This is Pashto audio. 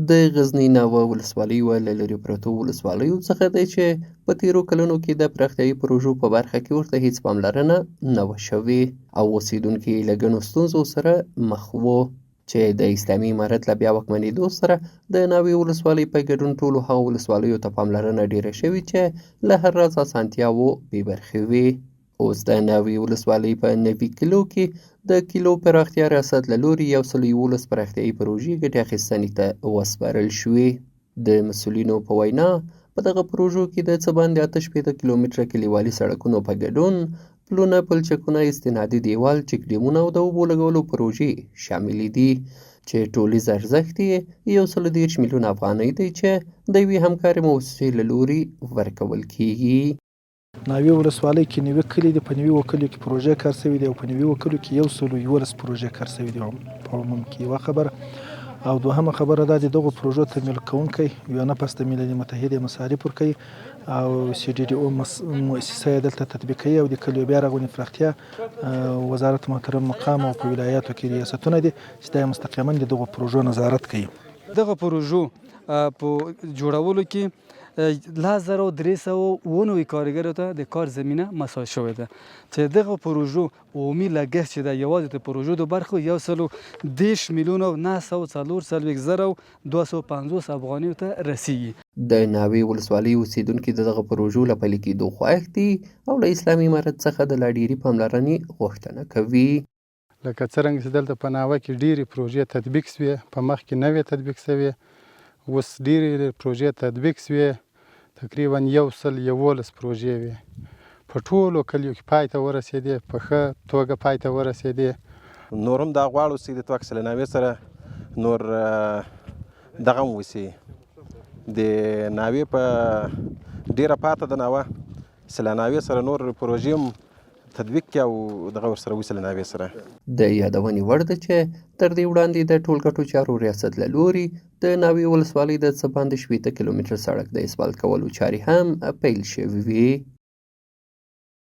د غزني ناوه ولسوالۍ یوه له لرې پرتو ولسوالیو څخه دی چې په تېرو کلونو کې د پراختیایي پروژو په برخه کې ورته هیڅ پاملرنه نه وه شوې او اوسېدونکي یې له ګڼو ستونزو سره مخ وو چې د اسلامي امارت له بیا واکمنېدو سره د ناوې ولسوالۍ په ګډون ټولو هغو ولسوالیو ته پاملرنه ډېره شوې چې له هر راز اسانتیاوو بې برخې وې. اوس د ناوې ولسوالۍ په نوي کلو کې د کلو پراختیا ریاست له لوري 111 پراختیایي پروژې ګټې اخیستنې ته وسپارل شوې. د مسؤلینو په وینا په دغه پروژو کې د څه باندې 8 کیلومتره کلیوالي سړکونو په ګډون پلونه، پلچکونه، استنادي دیوال، چک ډیمونه او د اوبو لګولو پروژې شاملې دي چې ټولیز ارزښت یې 130 میلیونه افغانۍ دی چې د یوې همکارې مؤسسې له لوري ورکول کیږي. ناوې ولسوالۍ کې نوي کلي دي، په نوي کلیو کې پروژې کار شوي دي او په نوي کلیو کې 111 پروژې کار شوي دي. په عموم کې یوه خبره او دوهمه خبره دا چې دغو پروژو تمویل کوونکی یو نفس د ملل متحدې مصارف ورکوي او CDDO مؤسسه یې دلته تطبیقوي او د کلیو بیا رغونې پراختیا وزارت محترم مقام او په ولایاتو کې ریاستونه دي چې دا مستقیما د دغو پروژو نظارت کوي. دغه پروژو په جوړولو کې 1390 کارګرو ته د کار زمینه مساعد شوې ده چې دغه پروژو عمومي لګښت چې د یوازې د پروژو د برخو 110,940,250 افغانیو ته رسیږي. د ناوې ولسوالۍ اوسېدونکي دغه پروژو له پلي کېدو خوښ دي او له اسلامي امارت څخه د لا ډېرې پاملرنې غوښتنه کوي. لکه څرنګه چې دلته په ناوه کې ډېرې پروژې تطبیق شوې، په مخکې نوې تطبیق شوې، اوس ډېرې پروژې تطبیق شوې، تقریبا 111 پروژې وې په ټولو کلیو کې پای ته ورسېدې، په ښه توګه پای ته ورسېدې. نور هم دا غواړو چې د توکس له ناوې سره نور دغه هم وشي د ناوې په ډېره پاته د ناوه سله ناوې سره نور پروژې هم تطبیق کړي او دغه ورسره وشي له ناوې سره. د یادونې وړ ده چې تر دې وړاندې د ټولګټو چارو ریاست له لوري د ناوې ولسوالۍ د څه باندې 70 کیلومتره سړک د اسفالت کولو چارې هم پیل شوې وې.